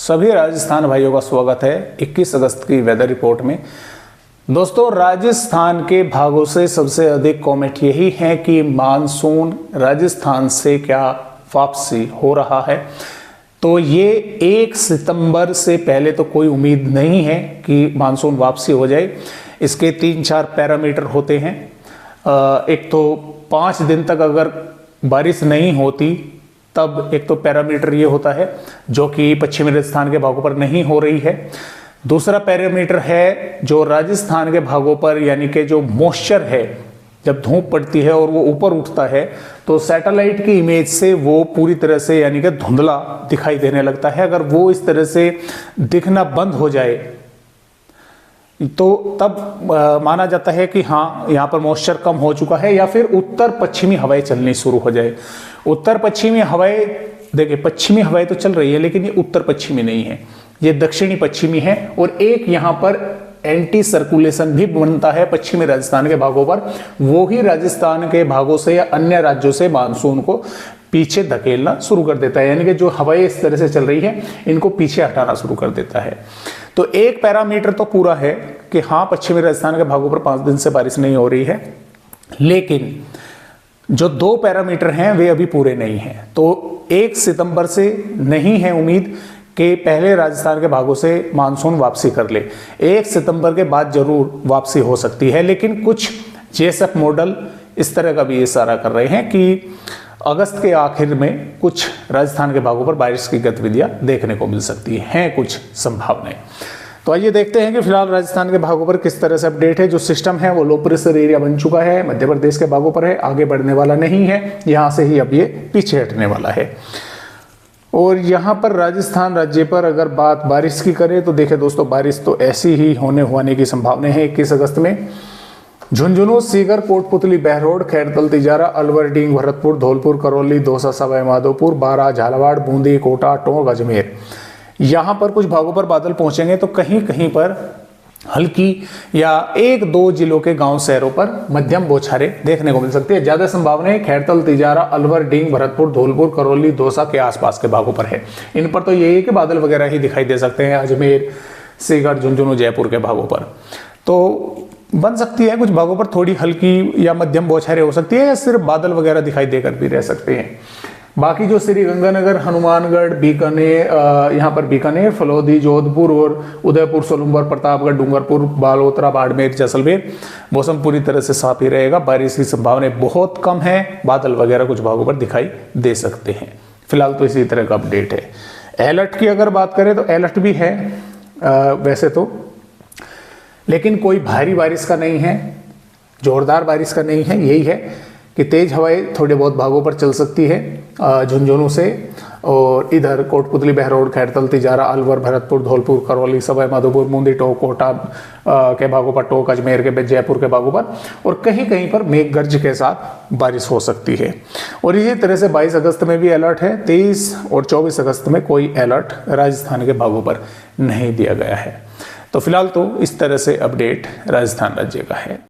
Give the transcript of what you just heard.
सभी राजस्थान भाइयों का स्वागत है 21 अगस्त की वेदर रिपोर्ट में। दोस्तों, राजस्थान के भागों से सबसे अधिक कमेंट यही है कि मानसून राजस्थान से क्या वापसी हो रहा है। तो ये 1 सितंबर से पहले तो कोई उम्मीद नहीं है कि मानसून वापसी हो जाए। इसके 3-4 पैरामीटर होते हैं। एक तो 5 दिन तक अगर बारिश नहीं होती तब एक तो पैरामीटर ये होता है जो कि पश्चिमी राजस्थान के भागों पर नहीं हो रही है। दूसरा पैरामीटर है जो राजस्थान के भागों पर, यानी कि जो मॉइस्चर है, जब धूप पड़ती है और वो ऊपर उठता है तो सैटेलाइट की इमेज से वो पूरी तरह से यानी कि धुंधला दिखाई देने लगता है। अगर वो इस तरह से दिखना बंद हो जाए तो तब माना जाता है कि हाँ, यहाँ पर मॉइस्चर कम हो चुका है, या फिर उत्तर पश्चिमी हवाएं चलनी शुरू हो जाए। उत्तर पश्चिमी हवाएं, देखिए पश्चिमी हवाएं तो चल रही है लेकिन ये उत्तर पश्चिमी नहीं है, ये दक्षिणी पश्चिमी है। और एक यहाँ पर एंटी सर्कुलेशन भी बनता है पश्चिमी राजस्थान के भागों पर, वो ही राजस्थान के भागों से या अन्य राज्यों से मानसून को पीछे धकेलना शुरू कर देता है। यानी कि जो हवाएं इस तरह से चल रही है इनको पीछे हटाना शुरू कर देता है। तो एक पैरामीटर तो पूरा है कि हाँ, पश्चिमी राजस्थान के भागों पर 5 दिन से बारिश नहीं हो रही है, लेकिन जो 2 पैरामीटर हैं वे अभी पूरे नहीं हैं। तो 1 सितंबर से नहीं है उम्मीद कि पहले राजस्थान के भागों से मानसून वापसी कर ले। 1 सितंबर के बाद जरूर वापसी हो सकती है, लेकिन कुछ जेएसएफ मॉडल इस तरह का भी इशारा कर रहे हैं कि अगस्त के आखिर में कुछ राजस्थान के भागों पर बारिश की गतिविधियां देखने को मिल सकती हैं, कुछ संभावनाएं। तो आइए देखते हैं कि फिलहाल राजस्थान के भागों पर किस तरह से अपडेट है। जो सिस्टम है वो लो प्रेशर एरिया बन चुका है, मध्य प्रदेश के भागों पर है, आगे बढ़ने वाला नहीं है, यहाँ से ही अब ये पीछे हटने वाला है। और यहाँ पर राजस्थान राज्य पर अगर बात बारिश की करें तो देखिए दोस्तों, बारिश तो ऐसी ही होने की संभावना है। 21 अगस्त में झुंझुनू, सीकर, कोटपुतली, बहरोड, खैरतल, तिजारा, अलवर, डींग, भरतपुर, धौलपुर, करौली, दौसा, सवाई माधोपुर, बारा, झालावाड़, बूंदी, कोटा, टोंक, अजमेर, यहाँ पर कुछ भागों पर बादल पहुंचेंगे। तो कहीं कहीं पर हल्की या 1-2 जिलों के गांव शहरों पर मध्यम बौछारें देखने को मिल सकती है। ज्यादा संभावनाएं खैरतल, तिजारा, अलवर, डींग, भरतपुर, धौलपुर, करौली, दौसा के आसपास के भागों पर है। इन पर तो यही है कि बादल वगैरह ही दिखाई दे सकते हैं। अजमेर, सीकर, झुंझुनू, जयपुर के भागों पर तो बन सकती है, कुछ भागों पर थोड़ी हल्की या मध्यम बौछारें हो सकती है, या सिर्फ बादल वगैरह दिखाई देकर भी रह सकते हैं। बाकी जो श्रीगंगानगर, हनुमानगढ़, बीकानेर, यहाँ पर बीकानेर, फलोदी, जोधपुर और उदयपुर, सोलंबर, प्रतापगढ़, डूंगरपुर, बालोतरा, बाड़मेर, जैसलमेर, मौसम पूरी तरह से साफ ही रहेगा। बारिश की संभावनाएं बहुत कम है, बादल वगैरह कुछ भागों पर दिखाई दे सकते हैं। फिलहाल तो इसी तरह का अपडेट है। अलर्ट की अगर बात करें तो अलर्ट भी है वैसे तो, लेकिन कोई भारी बारिश का नहीं है, जोरदार बारिश का नहीं है। यही है कि तेज हवाएं थोड़े बहुत भागों पर चल सकती है झुंझुनू से, और इधर कोटपुतली, बहरोड, खैरतल, तिजारा, अलवर, भरतपुर, धौलपुर, करौली, सवाई माधोपुर, बूंदी, टोंक, कोटा के भागों पर, टोंक, अजमेर के, जयपुर के भागों पर, और कहीं कहीं पर मेघ गर्ज के साथ बारिश हो सकती है। और इसी तरह से 22 अगस्त में भी अलर्ट है। 23 और 24 अगस्त में कोई अलर्ट राजस्थान के भागों पर नहीं दिया गया है। तो फिलहाल तो इस तरह से अपडेट राजस्थान राज्य का है।